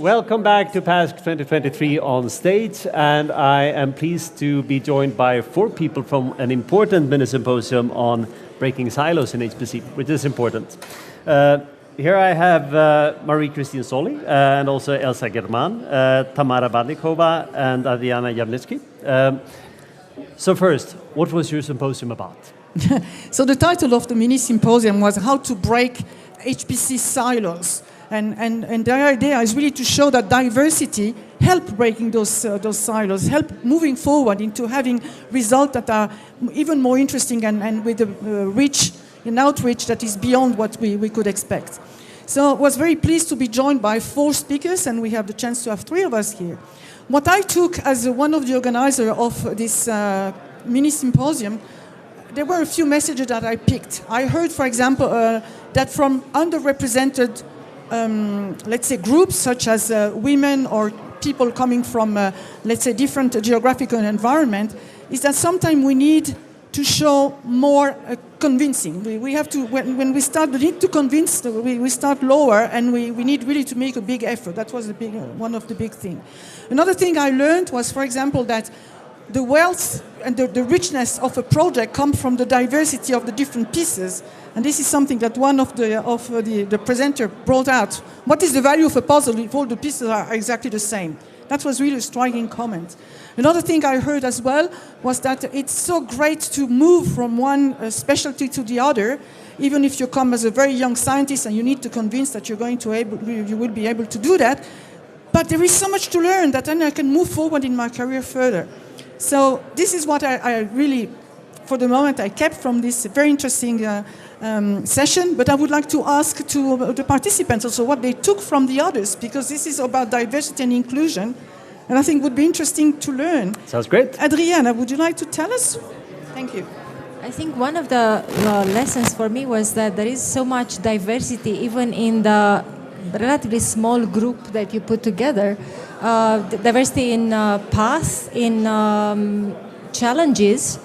Welcome back to PASC23 on stage, and I am pleased to be joined by 4 people from an important mini-symposium on breaking silos in HPC, which is important. Here I have Marie-Christine Sawley and also Elsa Germann, Tamara Bandikova and Adriana Iamnitchi. So first, what was your symposium about? So the title of the mini-symposium was How to Break HPC Silos. And the idea is really to show that diversity help breaking those silos, help moving forward into having results that are even more interesting and with a reach, an outreach that is beyond what we could expect. So I was very pleased to be joined by 4 speakers, and we have the chance to have 3 of us here. What I took as one of the organizers of this mini-symposium, there were a few messages that I picked. I heard, for example, that from underrepresented let's say groups such as women or people coming from, let's say, different geographical environment, is that sometimes we need to show more convincing. We have to, when we start, we need to convince, we start lower, and we need really to make a big effort. That was one of the big things. Another thing I learned was, for example, that the wealth and the richness of a project comes from the diversity of the different pieces. And this is something that one of the presenter brought out. What is the value of a puzzle if all the pieces are exactly the same? That was really a striking comment. Another thing I heard as well was that it's so great to move from one specialty to the other, even if you come as a very young scientist and you need to convince that you will be able to do that. But there is so much to learn that then I can move forward in my career further. So this is what I really, for the moment, I kept from this very interesting session, but I would like to ask to the participants also what they took from the others, because this is about diversity and inclusion, and I think it would be interesting to learn. Sounds great. Adriana, would you like to tell us? Thank you. I think one of the lessons for me was that there is so much diversity even in the relatively small group that you put together. Diversity in paths, in challenges,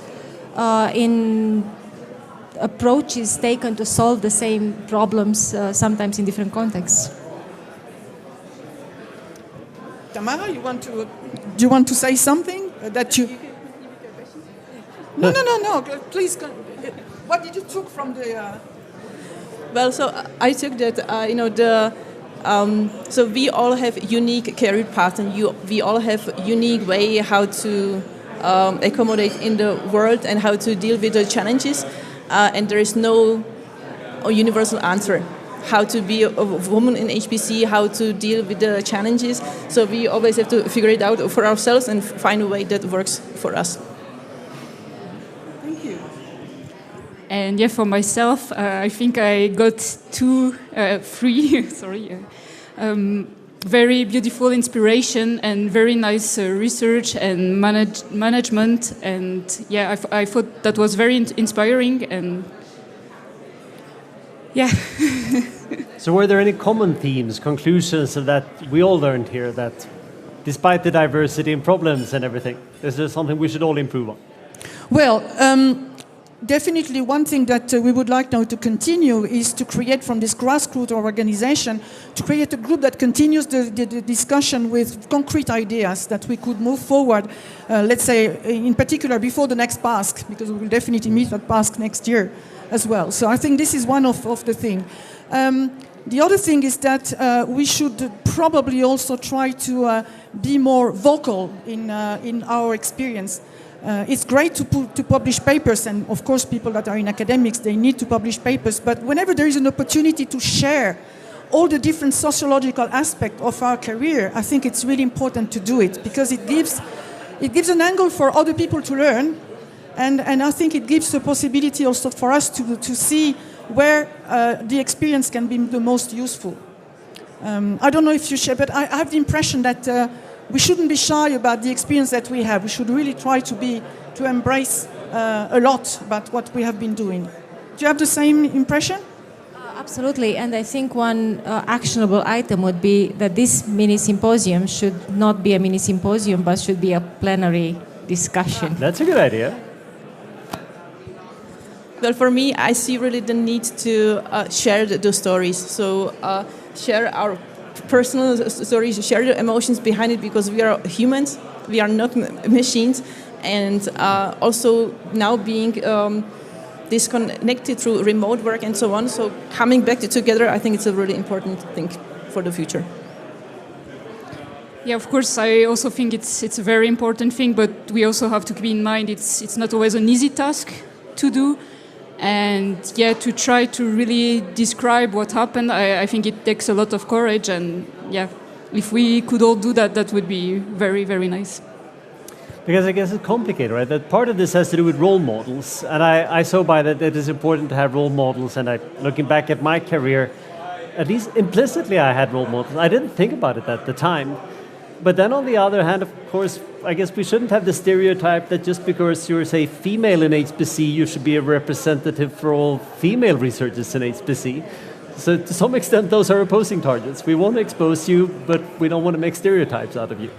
in approaches taken to solve the same problems, sometimes in different contexts. Tamara, do you want to say something that you? No. Please. What did you took from the? Well, so I took that so we all have unique career paths, and we all have unique way how to accommodate in the world and how to deal with the challenges. And there is no universal answer how to be a woman in HPC, how to deal with the challenges. So we always have to figure it out for ourselves and find a way that works for us. Thank you. And yeah, for myself, I think I got 3 very beautiful inspiration and very nice research and management, and yeah, I thought that was very inspiring, and yeah. So were there any common themes, conclusions that we all learned here, that despite the diversity and problems and everything, is there something we should all improve on? Well, definitely one thing that we would like now to continue is to create from this grassroots organization, to create a group that continues the discussion with concrete ideas that we could move forward, let's say in particular before the next PASC, because we will definitely meet at PASC next year as well. So I think this is one of the things. The other thing is that we should probably also try to be more vocal in our experience. It's great to publish papers, and of course people that are in academics, they need to publish papers, but whenever there is an opportunity to share all the different sociological aspects of our career, I think it's really important to do it, because it gives an angle for other people to learn, and I think it gives the possibility also for us to see where the experience can be the most useful. I don't know if you share, but I have the impression that we shouldn't be shy about the experience that we have. We should really try to embrace a lot about what we have been doing. Do you have the same impression? Absolutely, and I think one actionable item would be that this mini-symposium should not be a mini-symposium, but should be a plenary discussion. That's a good idea. Well, for me, I see really the need to share the stories. So share our personal stories, share your emotions behind it, because we are humans, we are not machines, and also now being disconnected through remote work and so on. So coming back together, I think it's a really important thing for the future. Yeah, of course, I also think it's a very important thing, but we also have to keep in mind it's not always an easy task to do. And yeah, to try to really describe what happened, I think it takes a lot of courage. And yeah, if we could all do that, that would be very, very nice. Because I guess it's complicated, right? That part of this has to do with role models. And I saw by that it is important to have role models. And looking back at my career, at least implicitly I had role models. I didn't think about it at the time. But then on the other hand, of course, I guess we shouldn't have the stereotype that just because you're, say, female in HPC, you should be a representative for all female researchers in HPC. So to some extent, those are opposing targets. We want to expose you, but we don't want to make stereotypes out of you.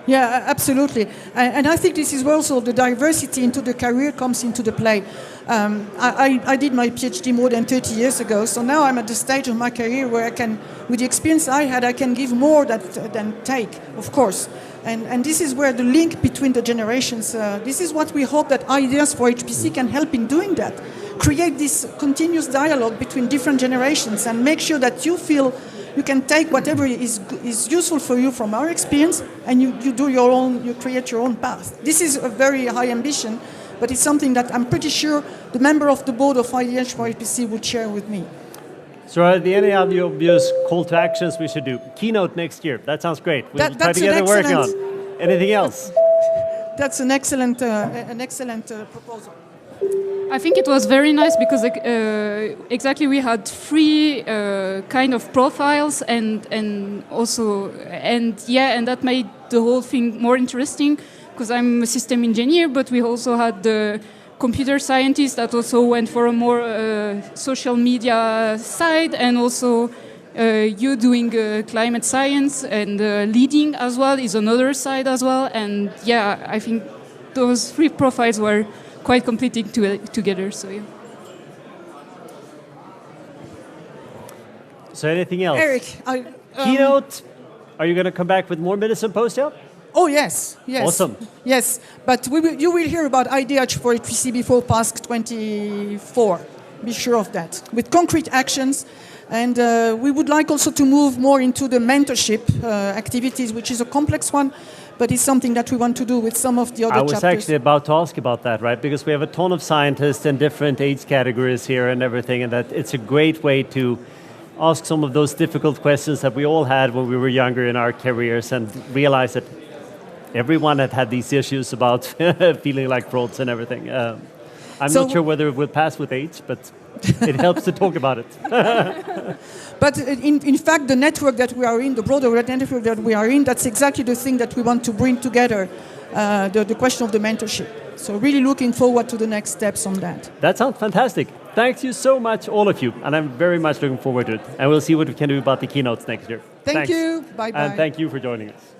Yeah, absolutely. And I think this is where also the diversity into the career comes into the play. I did my PhD more than 30 years ago, so now I'm at the stage of my career where I can, with the experience I had, I can give more than take, of course. And this is where the link between the generations, this is what we hope that Ideas for HPC can help in doing that. Create this continuous dialogue between different generations and make sure that you feel you can take whatever is useful for you from our experience, and you do your own, you create your own path. This is a very high ambition, but it's something that I'm pretty sure the member of the board of IDH for HPC would share with me. So are there any other obvious call to actions we should do? Keynote next year, that sounds great. We'll try to get it working on. Anything else? That's an excellent proposal. I think it was very nice because exactly we had three kind of profiles and that made the whole thing more interesting, because I'm a system engineer, but we also had the computer scientist that also went for a more social media side, and also you doing climate science and leading as well is another side as well. And yeah, I think those three profiles were quite completing together. So yeah. So anything else? Eric, Keynote. Are you going to come back with more mini-symposia? Oh yes, yes. Awesome. Yes, but you will hear about IDH for HPC before PASC24. Be sure of that. With concrete actions, and we would like also to move more into the mentorship activities, which is a complex one, but it's something that we want to do with some of the other chapters. I was actually about to ask about that, right? Because we have a ton of scientists in different age categories here and everything, and that it's a great way to ask some of those difficult questions that we all had when we were younger in our careers, and realize that everyone had these issues about feeling like frauds and everything. I'm not sure whether it will pass with age, but it helps to talk about it. But in fact, the network that we are in, the broader network that we are in, that's exactly the thing that we want to bring together, the question of the mentorship. So really looking forward to the next steps on that. That sounds fantastic. Thank you so much, all of you. And I'm very much looking forward to it. And we'll see what we can do about the keynotes next year. Thank you. Bye-bye. And thank you for joining us.